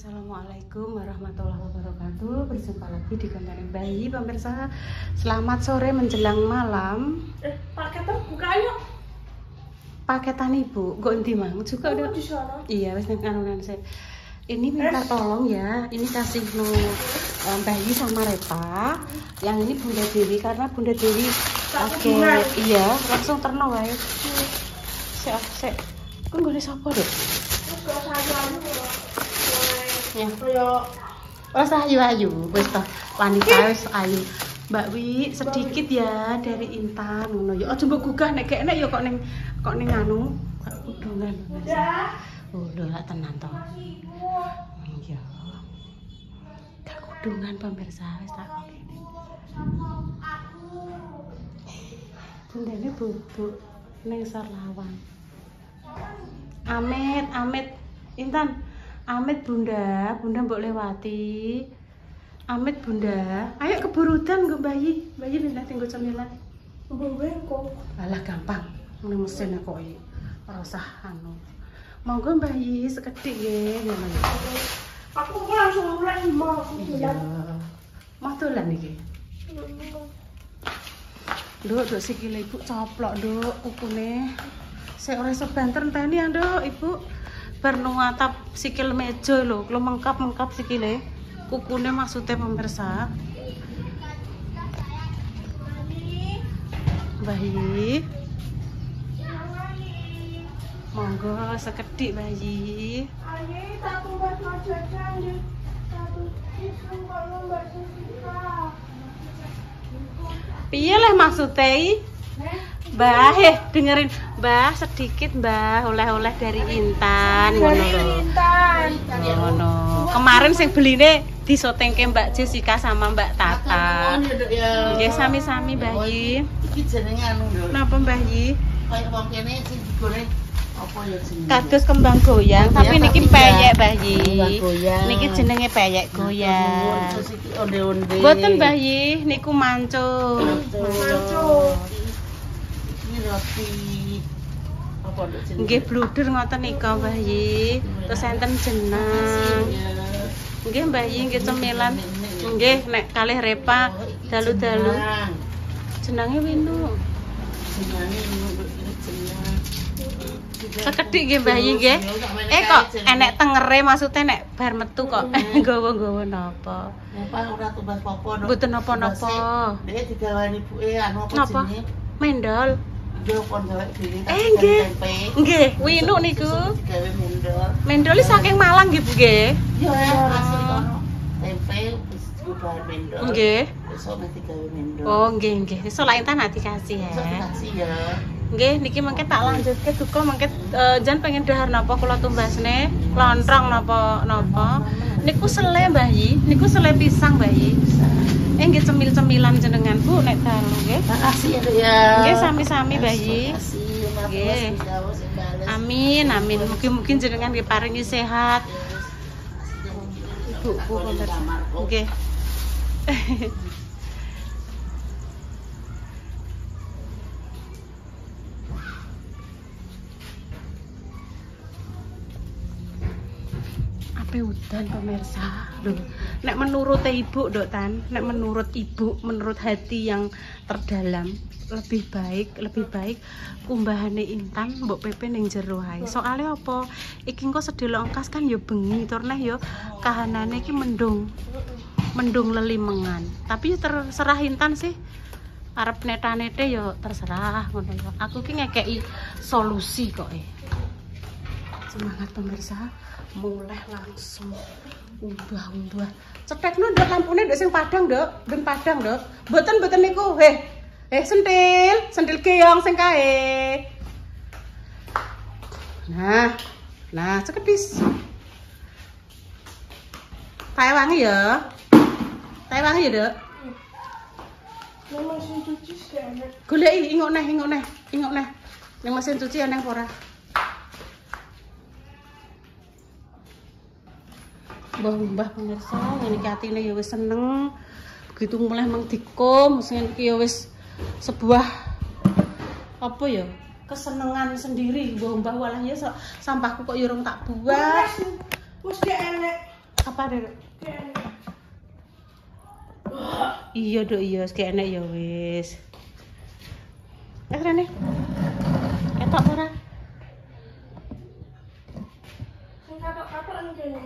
Assalamualaikum warahmatullahi wabarakatuh. Berjumpa lagi di konten bayi pemirsa. Selamat sore menjelang malam. Paketan buka ayo. Paketan ibu, kok endi mang juga ada. Iya, wis ning anunan sih. Ini minta tolong ya. Ini kasih no bayi sama Repa. Yang ini Bunda Dewi karena Bunda Dewi oke, iya, langsung terno wae. Sik. Kok ngene sapa, Dek? Ya. Oh, ayu. Wis toh, wanita wis ayu. Mbak Wi, sedikit ya dari Intan ngono ya. Aja mbok gugah nek enek ya kok ning anu, udungan. Oh, lho lak tenan to. Iya. Gak kudungan pemirsa wis tak kene. Bundane bubuk ning Sarlawang. Amit, Intan. Amit Bunda mbok lewati. Amit Bunda, ayo keburutan nggo bayi pindah tinggal cemilan. Mbengko. Alah gampang, ngene mesin kok iki. Ora usah anu. Monggo bayi sekedhik nggih ngono. Aku langsung mulai mau. Iya. Mau dolan iki. Nduk sikile Ibu coplok, Nduk, kukune. Sik ora iso banter enteni ya, Nduk, Ibu. Bar nuatap sikil meja lho, kalau mengkap sikile. Kukune maksudnya pemirsa. Bayi. Monggo sekedhik bayi. Ayo tak buat majakan di satu isu kalau Mbak Susita. Piye lah maksudnya? Mbah, dengerin Mbah sedikit Mbah, oleh-oleh dari Intan ngono lho. Ngono. Kemarin sing beline disotengke Mbak Jessica sama Mbak Tata. Nggih sami-sami Bayi. Iki jenenge anu lho. Napa Bayi? Kayak wong kene sing digoreng apa ya jenenge? Kados kembang goyang, tapi niki peyek Bayi. Niki jenenge peyek goyang. Terus iki onde-onde. Mboten Bayi, niku manco. Roti apa nduk jenenge? Nggih bluder ngoten nika Bayi. Terus enten jeneng. Nggih Bayi nggih cemilan. Nggih nek kalih Repa dalu-dalu. Jenenge Winu. Jenenge jeneng. Sekedhik nggih Bayi nggih. Kok enek tengere maksudnya nek bar metu kok nggawa-nggawa napa? Apa ora tumbas apa nduk? Mboten napa-napa. Dhewe digawani ibuke anu apa Napa? jenenge? Mendol. Yo kon gawe dhewe. Nggih. Nggih, Winu niku. Gawe mendol. Mendol saking Malang nggih Bu nggih. Yo asli kono. Tempe wis dibahan mendol. Nggih. Besok nanti gawe mendol. Oh, nggih. Iso lak Intan ati kasih ya. Besok dikasih ya. Nggih, niki mengke tak lanjutke duka mengke jan pengen dahar napa kula tumbasne, lontrong napa. Niku sele Bayi, niku sele pisang Bayi. Nggih cemil-cemilan jenengan Bu nek dalu nggih. Makasih ya. Nggih sami-sami Bayi. Nggih. Amin. Mugi-mugi jenengan diparingi sehat. Bu nggih. Ape udan pemirsa. Loh, nek menurut Ibu, Dok Tan, nek menurut Ibu, menurut hati yang terdalam, lebih baik kumbahane Intan mbok pepe ning jero ae. Soale apa? Iki engko sedelok engkas kan ya bengi tur neh ya kahanane iki mendung lelimengan. Tapi ya terserah Intan sih. Arep neta-nete ya terserah ngono ya. Aku ki ngekeki solusi kok Semangat pemirsa, mulai langsung umbah. Cetekno nduk lampune nduk sing padang, Nduk. Ben padang, Nduk. Mboten niku. Sentil keong sing kae. Nah, sekedhis. Tae wangi ya, Nduk. Nang mesin cuci enak. Goleki ingok neh. Ning mesin cuci ana apa ora? Mbah pemirsa, ngene iki atine ya wis seneng. Begitu mulai mengdikum, sing iki ya wis sebuah apa ya? Kesenengan sendiri. Mbah walah ya sampahku kok ya urung tak buang. Mesti enek. Apa Dek? Kayak Iya dok, iya, kayak enak ya wis. Rene. Ketok ora? sing katok-katok ning kene.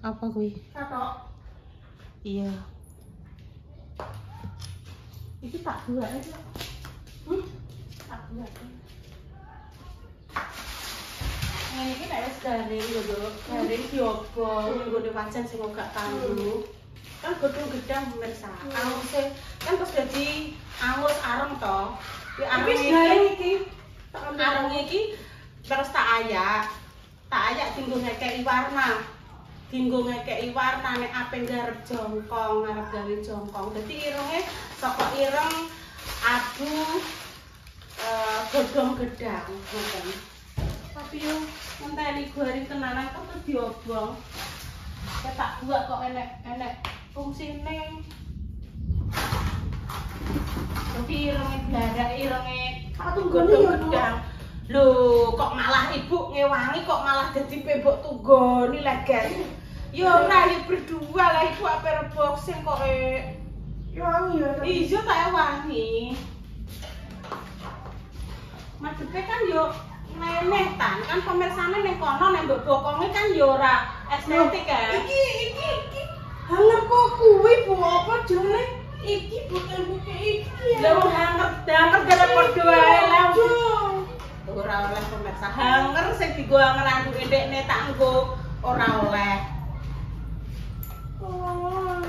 Apa kuwi? Katok. Iya. Iki tak buat aja. Tak buat. Ngene iki nek wis garing lho, Dok. Garing diobong nggone wajan sing gak tangguh. Kan godhong gedang pemirsa. Anguse kan terus dadi angus areng to. Ya areng iki. Areng iki terus tak ayak. Tak ayak dienggo ngekeki warna. Dienggo ngekeki warna nek ape ngarep jongkong, ngarep gawe jongkong. Dadi irenge saka ireng abu godhong gedang ngoten. Tapi yo ngenteni garing tenanan kok terus diobong. Tak buat kok enek fungsine. Jadi irenge bladak, irenge godhong gedang. Lho, kok malah ibu ngewangi kok malah dadi pembok tunggoni lek, guys. Yo ora yo berdua lah ibu ape reboxing kok Yo wangi ya. Iya tak wangi. Madepe kan yo meneh tan kan pemirsane ning kono nek mbok bokonge kan yo ora estetik kan. Iki hanger kok kuwi Bu apa jenenge? Iki bukan iki. Lha wong hanger dhewe padha wae lah. Ora oleh pemirsa hanger sing dienggo hanger anduke ndekne tak nggo ora oleh. Oh.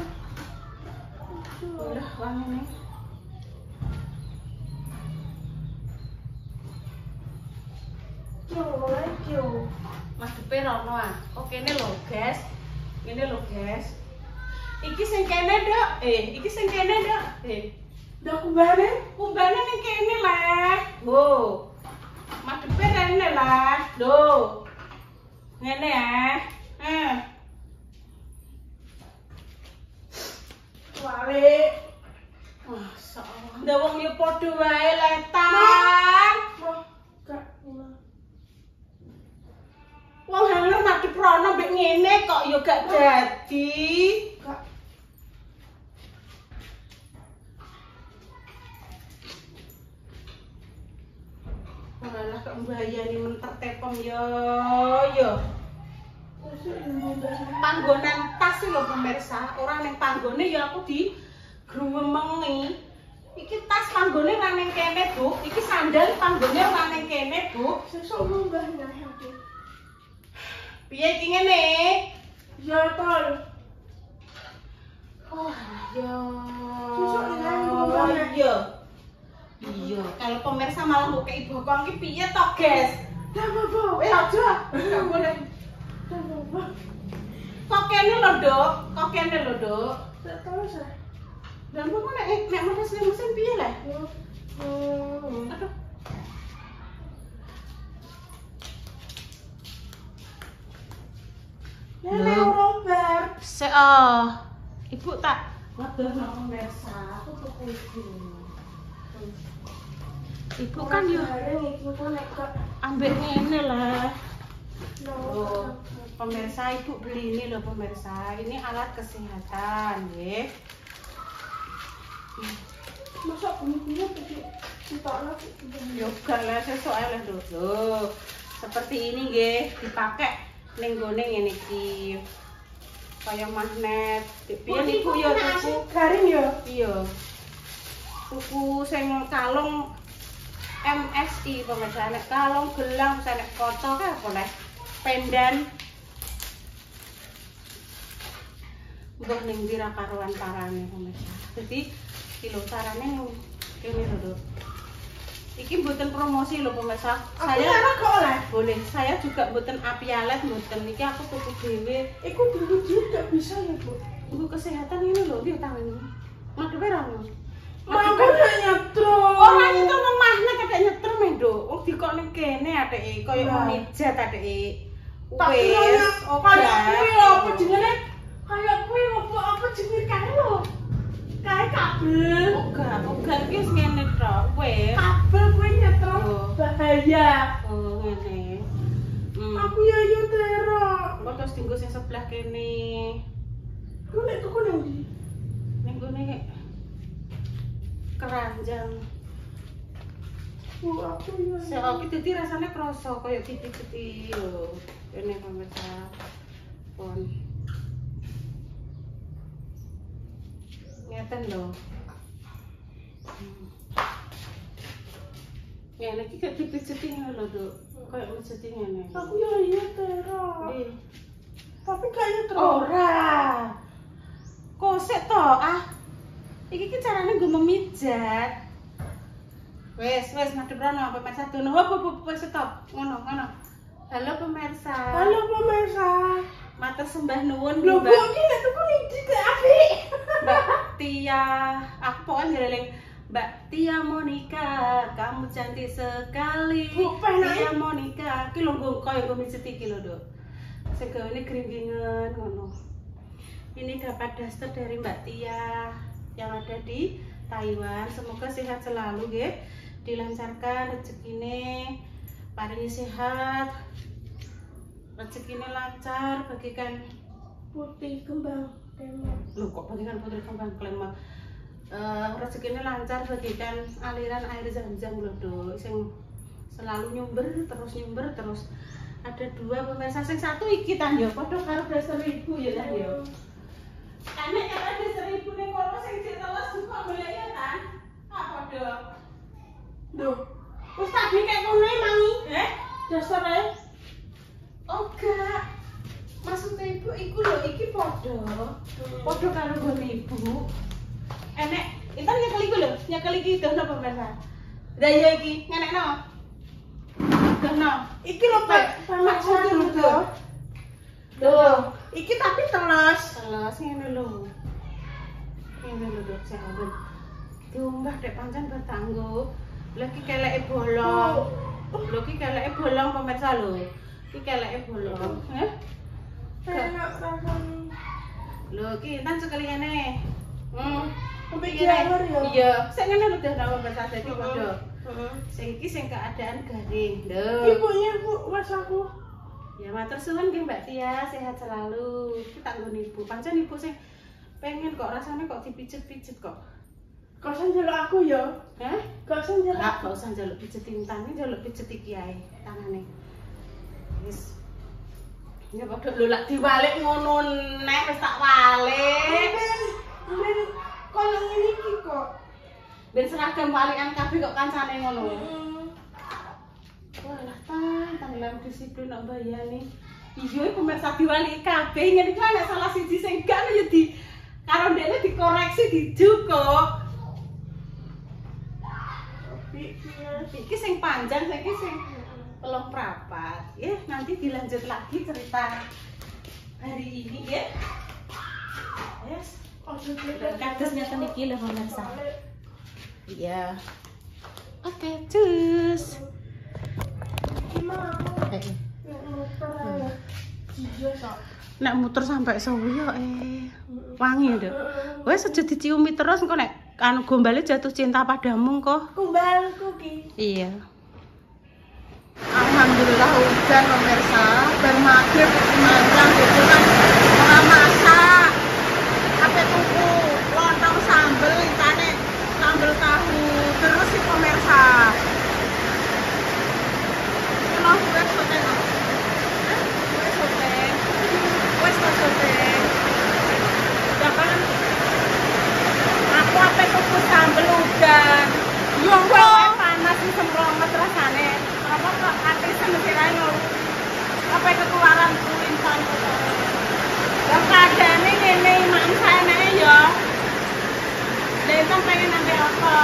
Udah wangi. Yo. Mas Depe rono ah. Oh kene lho, guys. Ngene lho, guys. Iki sing kene, Dok. Iki sing kene, Dok. Ndak kumbane? Kumbane ning kene lah. Wo. Mas Depe rene lah. Lho. Ngene ya. Wale. Masyaallah. Ndak wong yo padha wae letan. Gak. Wong hanger madhep rono mbek ngene kok yo gak dadi. Gak. Malah kok mbayani mentek tepem yo. Panggonan tas lho pemirsa, ora ning panggone ya aku di gruwemengi. Iki tas panggone ora ning kene, Bu. Iki sandal panggone ora ning kene, Bu. Sesuk mbah nyahe. Piye iki ngene? Ya tol. Oh, ya. Sesuk nyahe. Iya. Iya, kalau pemirsa malah mau kei bokong iki piye to, guys? Dah apa? Aja. Enggak boleh. Dah apa? Kok kene lho, Dok? Kok kene lho, Dok? Tak tahu sah. Dan kok nek mesin piye lah? Hmm. Aduh. Nenek Robert. Ibu tak ngedono pemirsa. Aku tuku ibu. Ibu kan yo iki kok nek ambek ngene lah. no. Pemirsa, ibu beli ini loh pemirsa. Ini alat kesehatan, nggih. Masa bunyi-bunyi ditolak Yoga lah sesuk ae lho. Seperti ini nggih, dipakai ning gone ngene iki. Kaya magnet. Piye niku yo tuku garing ya? iya. Tuku sing kalung MSI pemirsa, nek kalung gelang bisa nek foto kan boleh pendan. Mbah ning ndi ra karuan parane pemirsa. Jadi kilo carane ning kene lho. Iki mboten promosi lho pemirsa. Saya kok oleh. boleh. Saya juga mboten apialet mboten. Iki aku tuku dhewe. Iku dulu juga bisa ya, Bu. Untuk kesehatan ini lho, dia tangan ini. Madhepe ra ngono. Mampu gak nyetrum. Ora nyetur nang magnet ada nyetrum e, Nduk. Wong dikok ning kene ateke kaya Iya. mijat ateke. Tak kira kayak kuwi apa jenenge? Kayak kuwi apa jenenge kae lho. Kae kabel. Oga iki wis ngene tok. Wis. Kabel kuwi nyetrum Oh. bahaya. Oh, ngene. Aku ya yo tero. Kok terus tinggal sing sebelah kene. Ku nek tuku nang ndi? Ning gone keranjang. Aku ya. Seoki dadi rasane krasa kaya titi-titi lho. Kene pemirsa. Pon. Ngeten lho. Ngene iki kaya dipijeti ngono lho, Duk. Kaya mijeti ngene. Aku ya iya Tera. Nggih. Tapi kayaknya terus. Ora. Kosek to, ah. Iki ki carane nggo memijat. Wes madhep rono pemirsa dono. Hop, stop. Ngono. Halo pemirsa. Halo pemirsa. Matur sembah nuwun Lho, Bu, Mbak. iki nek tuku ning ndi Kak Api? Mbak Tia. Aku pokoknya ngeling Mbak Tia Monica, kamu cantik sekali. Bu, penak. Tia Monica, ki lho nggo koyo nggo mijet iki lho, Duk. Sing gawane gringgingan ngono. Ini dapat daster dari Mbak Tia yang ada di Taiwan. Semoga sehat selalu, nggih. Dilancarkan rezekine, paringi sehat. Rezekine lancar, bagikan Putih kembang Klemon. Loh kok bagikan putri kembang Klemon. Rezekine lancar, bagikan aliran air zam-zam lho, Duk. Sing selalu nyumber terus. Ada 2 pemirsa, sing satu iki tan yo padha karo daster ibu ya tan yo. Karena cara daster ibu ning kono sing diteles kok golek ya tan. Ah padha. Duh. Wis tak dikek kono mangi. Dasare. Oh enggak. Maksudnya ibu iku lho iki padha. Padha karo gone ibu. Enek, entar nyekel iku lho, nyekel iki dono pemirsa. Lah iya iki, ngenekno. Dono. Iki lho Pak, maksudnya lho. Duh, iki tapi teles. Teles ngene lho. Ngene lho, Dok, sampun. Diombah dek pancen bertangguh. Lah iki keleke bolong. Lho iki keleke bolong pemirsa lho. Iki keleke bolong. Heh. Enak rasane. Lho iki entan sekali ngene. Sampai Iki jamur ya. Iya, sing ngene lho Dok, pemirsa dadi padha. Heeh. Sing iki sing keadaan garing. Lho. Ibunya Bu, wes aku. Ya matur suwun nggih Mbak Tia, sehat selalu. Kita nggon ibu. Pancen ibu sing pengen kok rasanya kok dipijet-pijet kok. Kau usah njaluk aku ya. Hah? Kau usah njaluk. Gak usah njaluk pijet intan, njaluk pijet iki ae tangane. Wis. Ya padha lho lak diwalik ngono nek wis tak walik. Ben kono ngene iki kok. Ben seragam walikan kabeh kok kancane ngono. Wah, tanggalan disiplin nak bayani. Iya, pemirsa diwali kabeh. Ngene iki ana salah siji sing gak ya di karo ndekne dikoreksi dijukuk. Iki sing panjang, saiki sing telung prapat. Ya, nanti dilanjut lagi cerita hari ini ya. Yes. Kadesnya ten iki lho pemirsa. Iya. Oke, cus. Nek muter sampai suwi yo wangi ya, Dok. Wes aja diciumi terus engko nek anu gombale jatuh cinta padamu kok. Kumbalku ki. Iya. Alhamdulillah hujan pemirsa. Bar maghrib manjang gitu kan ora masak. Ape tuku lontong sambel itane sambel tahu terus si pemirsa. Kenapa wes sote? Wes sote. Jangan aku ape tuku sambel udan. Yo kok panas sih semprong rasane. Apa kok ati semekirae ngono. Apa ketularan insan kok. Lah kadane ngene iman saenake ya. Lah pengen nanti apa?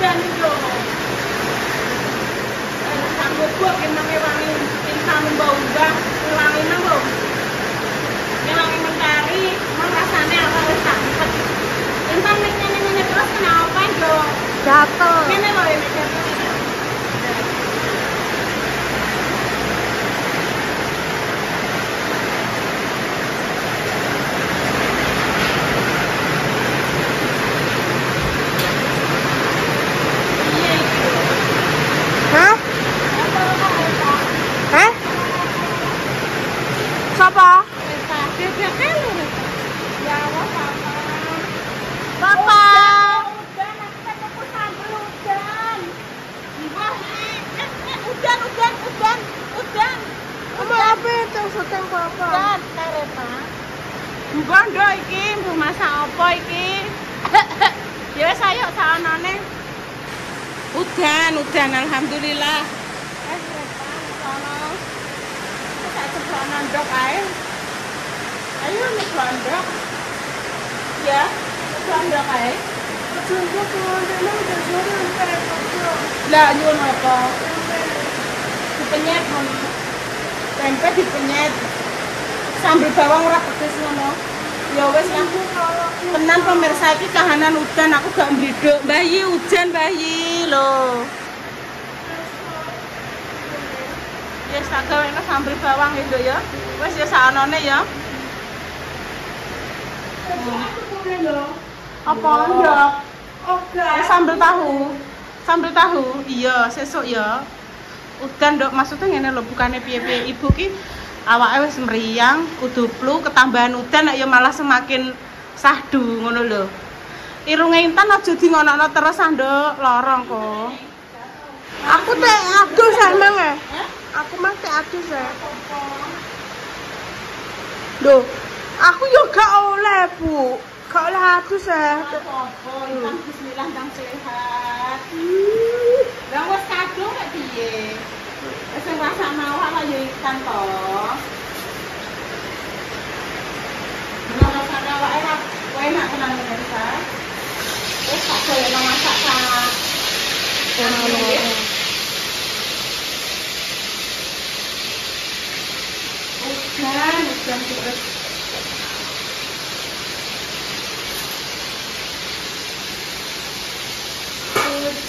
Dan yo. Sanggup kok emangnya wangi insan mbah-mbah wangi nang lho. Wangi mentari, emang rasane apa wis sampet. Insan nek ngene terus kenapa yo? Gatel. Ngene lho ini. Hah? Hah? Siapa? Mbah ndok iki, mbah masak apa iki? Ya wis ayo saonone. Udan alhamdulillah. Sono. Tak ceplokno ndok ae. Ayo ceplok ndok. Ya, ceplok ndok ae. Jumbo kemana udah sore sampai kok. Lah nyuwun apa? Dipenyet mon. Tempe dipenyet. Sambel bawang ora pedes ngono. Ya wis lah. Tenan pemirsa iki kahanan udan aku gak mbledok. Bayi udan bayi lho. Wis tak gawene sambel bawang itu ya. Wis ya saonone ya. Apa ndok? Oke. Sambel tahu. Sambel tahu. Iya, sesuk ya. Udan ndok maksudnya ngene lho, bukane piye-piye ibu ki awake wis mriyang, kudu flu, ketambahan udan nek ya malah semakin sahdu ngono lho. Irunge Intan aja di ngono terus ndok, lorong kok. Aku teh adus emang ya. Aku mah teh adus ya. Duh, aku yo gak oleh, Bu. Gak oleh adus ya. Apa-apa, Intan bismillah ndang sehat. Lah wis kadung nek piye? Wis ngrasakno awak ya Intan to. Ngrasakno awake ra enak tenan pemirsa. Wis tak golekno masak ta. Udan terus.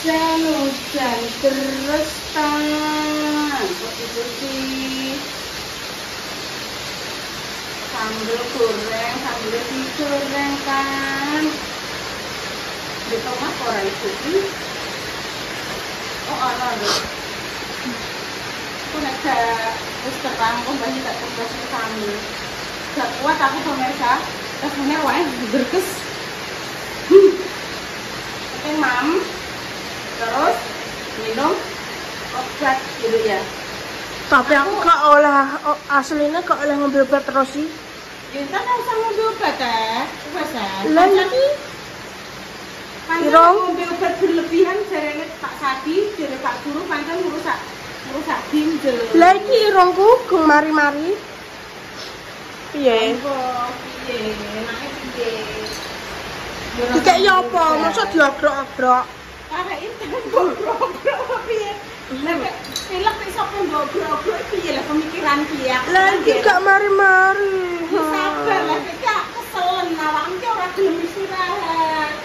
Hujan terus tan, bersih. Sambal goreng, sambal digoreng kan. Di tomat orang itu. Oh ana lho. Aku nek wis terang kok banyak tak tugas kami. Gak kuat aku pemirsa. Rasanya wae berkes. Oke, Mam. Terus minum obat gitu ya. Tapi aku gak oleh aslinya gak oleh ngambil obat terus sih. Ya kan usah ngambil obat ya. Wes ya. Lah iki pancen ngambil obat berlebihan jarene Pak Sadi, jare Pak Guru pancen ngrusak ginjal. lah iki irungku geng mari-mari. Piye? Piye? Enake piye? Dikek ya apa? Mosok diogrok-ogrok. Arek Intan gobrok-gobrok piye? Nek pilek nek sapa gobrok-gobrok piye lah pemikiran piye? Lah iki gak mari-mari. Sabar lah iki keselen awakmu ki ora gelem istirahat.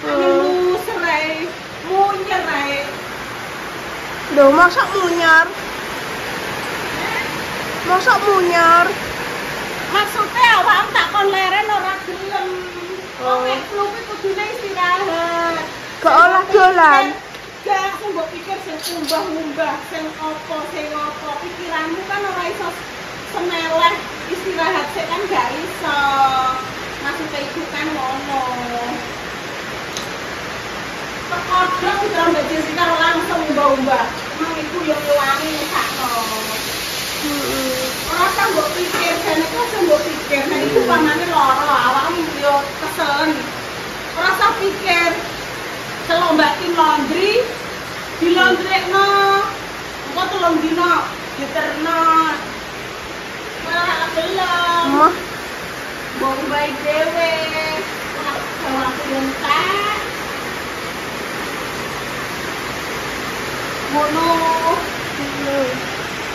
Ane muser ae, munyer ae. Loh, masak munyar. Masak munyar. Maksudnya awakmu tak kon leren ora gelem. Oke, flu ki kudune istirahat. Gak olah dolan. Gak aku mbok pikir sing umbah-umbah, sing apa, pikiranmu kan ora iso semeleh istirahat sik kan gak iso. Maksudnya ibu kan ngono. Terkodok kita mbak Jessica langsung umbah-umbah. Emang ibu yang ngewangi sakno. Ora tak mbok pikir, jane kok aja mbok pikir. Nek ibu pamane lara, awakmu yo keselen. Ora usah pikir. Selombak tim laundry dilondrekno. Engko 3 dino diterno. Ora gelem. Mah, Mbok baik dhewe. Ora sama entek. Ngono.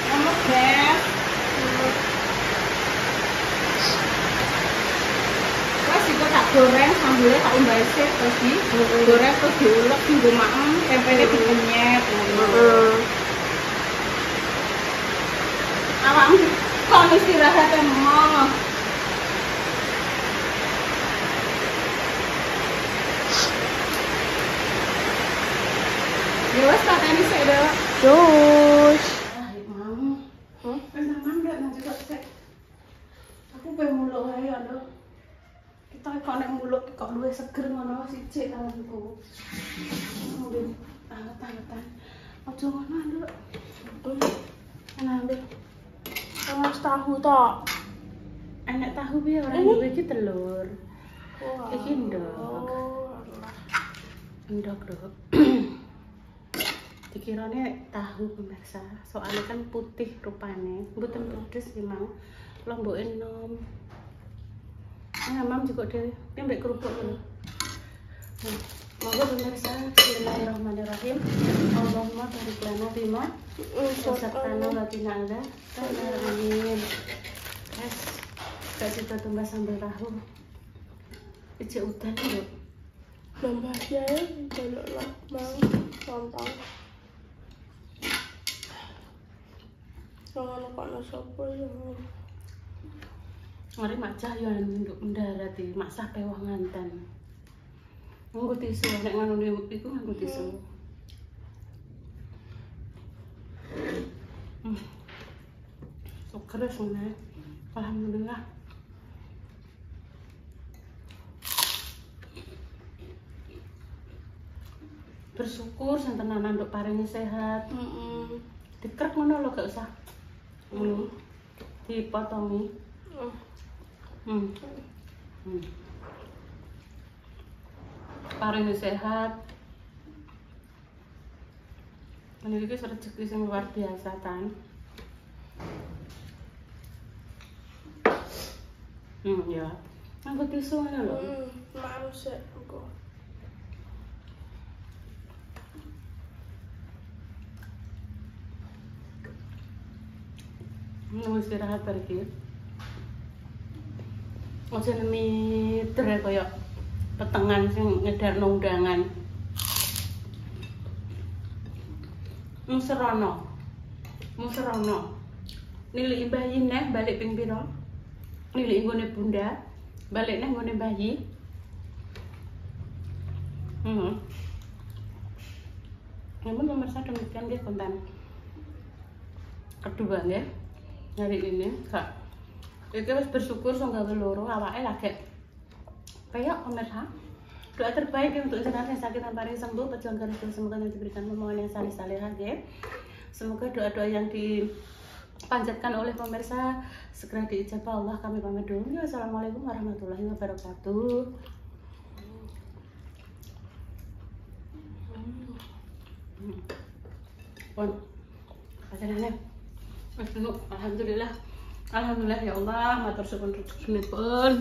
Ngono guys. Terus itu tak goreng sambalnya tak umbai sih terus goreng terus diulek tunggu maem tempenya dipenyet. Awakmu kon istirahat emoh. Ya wes tak tani sik dah. terus. Mau. Penaman enggak nanti kok sik. Aku pengen muluk ae ando. Kita kok nek muluk kok luwih seger ngono siji tanganku. Ambil anget-angetan. Aja ngono ando. Ambil. Mas tahu tok. Enak tahu piye ora duwe iki telur. Wah. Iki ndok. Oh, alah. Ndok, Dok. Dikirane tahu pemirsa, soalnya kan putih rupane, mboten pedes memang. Lomboke enom. Nah, mam juga dhewe, mbek kerupuk lho. Monggo pemirsa, bismillahirrahmanirrahim. Allahumma barik lana bima razaqtana wa qina adzabannar. Amin. Guys, gak coba tumbas sambal tahu. Ijek udan lho. Nambah jahe, bolok lah, mang, lontong. Jangan lupa nasopo ya. Mari macah yo nduk mendarat iki, maksah pewah nganten. Nganggo tisu, nek ngono iku nganggo tisu. Suker sune. Alhamdulillah. Bersyukur sing tenanan nduk paringi sehat. Dikrek ngono lho gak usah. Dipotongi. Paringi sehat. Ini iki rezeki sing luar biasa tan. Ya. Nganggo tisu ngono lho. Maaf sih, engko. Wis istirahat pergi. Ojo mider kaya petengan sing ngedarno undangan. Muserono. Niliki bayi neh balik ping pira? Niliki nggone bunda, balik neh nggone bayi. Namun pemirsa demikian dia konten kedua ya. Hari ini kak itu harus bersyukur so gawe loro awake lagi kayak pemirsa. Doa terbaik untuk jenazah yang sakit dan paling sembuh, pejuang garis semoga nanti diberikan pemohon yang salih-salih ya. Semoga doa-doa yang dipanjatkan oleh pemirsa segera diijabah Allah. Kami pamit dulu. Wassalamualaikum warahmatullahi wabarakatuh. Pon pasangannya alhamdulillah ya Allah, matur suwun rezekinipun.